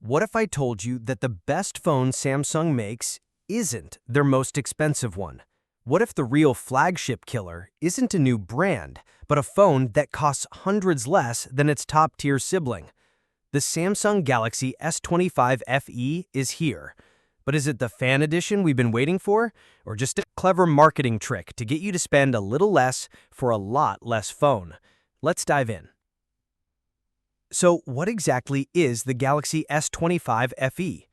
What if I told you that the best phone Samsung makes isn't their most expensive one? What if the real flagship killer isn't a new brand, but a phone that costs hundreds less than its top-tier sibling? The Samsung Galaxy S25 FE is here. But is it the fan edition we've been waiting for, or just a clever marketing trick to get you to spend a little less for a lot less phone? Let's dive in. So what exactly is the Galaxy S25 FE?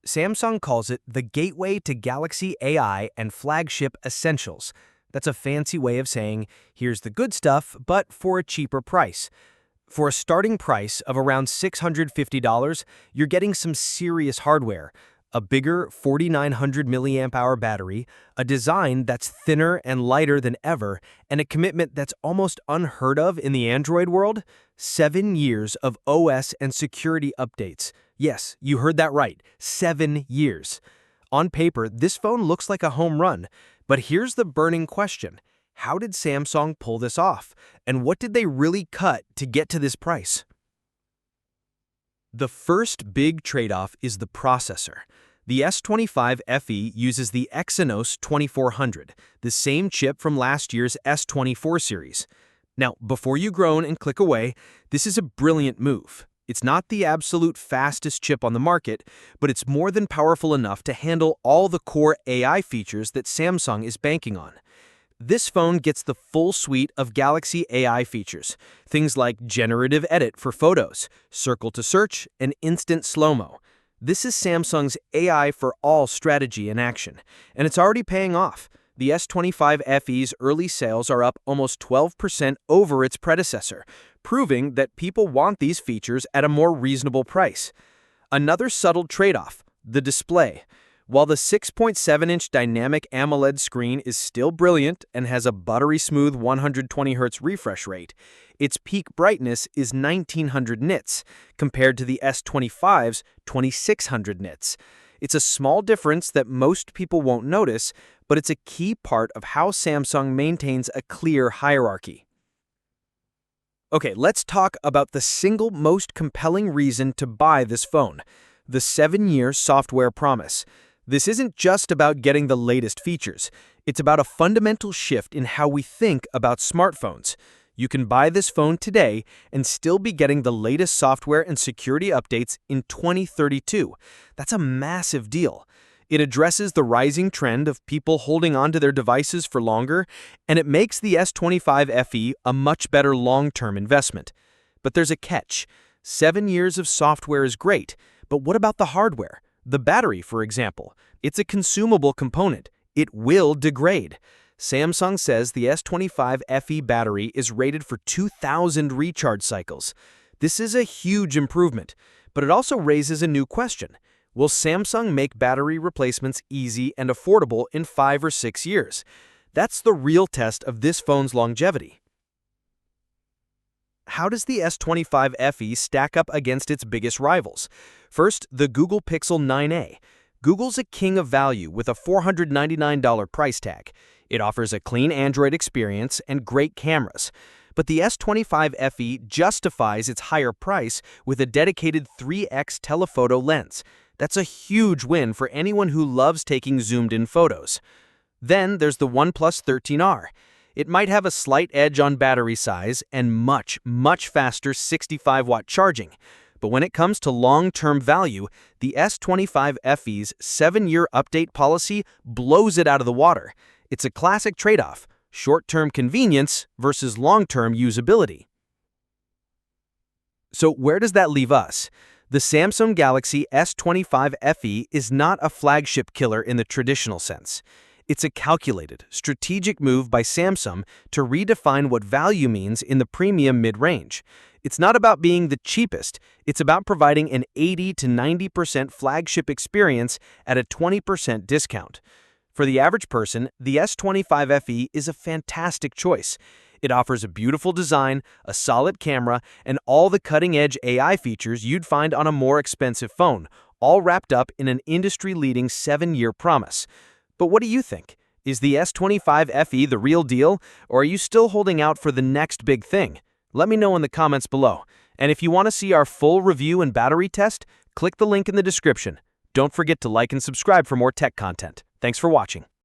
Samsung calls it the gateway to Galaxy AI and flagship essentials. That's a fancy way of saying, here's the good stuff, but for a cheaper price. For a starting price of around $650, you're getting some serious hardware. A bigger 4900 mAh battery, a design that's thinner and lighter than ever, and a commitment that's almost unheard of in the Android world. 7 years of OS and security updates. Yes, you heard that right, 7 years. On paper, this phone looks like a home run, but here's the burning question. How did Samsung pull this off? And what did they really cut to get to this price? The first big trade-off is the processor. The S25 FE uses the Exynos 2400, the same chip from last year's S24 series. Now, before you groan and click away, this is a brilliant move. It's not the absolute fastest chip on the market, but it's more than powerful enough to handle all the core AI features that Samsung is banking on. This phone gets the full suite of Galaxy AI features, things like generative edit for photos, circle to search, and instant slow-mo. This is Samsung's AI for all strategy in action, and it's already paying off. The S25 FE's early sales are up almost 12% over its predecessor, proving that people want these features at a more reasonable price. Another subtle trade-off, the display. While the 6.7-inch dynamic AMOLED screen is still brilliant and has a buttery-smooth 120Hz refresh rate, its peak brightness is 1900 nits, compared to the S25's 2600 nits. It's a small difference that most people won't notice, but it's a key part of how Samsung maintains a clear hierarchy. Okay, let's talk about the single most compelling reason to buy this phone, the 7-year software promise. This isn't just about getting the latest features. It's about a fundamental shift in how we think about smartphones. You can buy this phone today and still be getting the latest software and security updates in 2032. That's a massive deal. It addresses the rising trend of people holding on to their devices for longer, and it makes the S25 FE a much better long-term investment. But there's a catch. 7 years of software is great, but what about the hardware? The battery, for example. It's a consumable component. It will degrade. Samsung says the S25 FE battery is rated for 2,000 recharge cycles. This is a huge improvement, but it also raises a new question. Will Samsung make battery replacements easy and affordable in 5 or 6 years? That's the real test of this phone's longevity. How does the S25 FE stack up against its biggest rivals? First, the Google Pixel 9a. Google's a king of value with a $499 price tag. It offers a clean Android experience and great cameras. But the S25 FE justifies its higher price with a dedicated 3x telephoto lens. That's a huge win for anyone who loves taking zoomed-in photos. Then there's the OnePlus 13R. It might have a slight edge on battery size and much faster 65-watt charging. But when it comes to long-term value, the S25 FE's 7-year update policy blows it out of the water. It's a classic trade-off, short-term convenience versus long-term usability. So where does that leave us? The Samsung Galaxy S25 FE is not a flagship killer in the traditional sense. It's a calculated, strategic move by Samsung to redefine what value means in the premium mid-range. It's not about being the cheapest, it's about providing an 80 to 90% flagship experience at a 20% discount. For the average person, the S25 FE is a fantastic choice. It offers a beautiful design, a solid camera, and all the cutting-edge AI features you'd find on a more expensive phone, all wrapped up in an industry-leading 7-year promise. But what do you think? Is the S25 FE the real deal, or are you still holding out for the next big thing? Let me know in the comments below. And if you want to see our full review and battery test, Click the link in the description. Don't forget to like and subscribe for more tech content. Thanks for watching.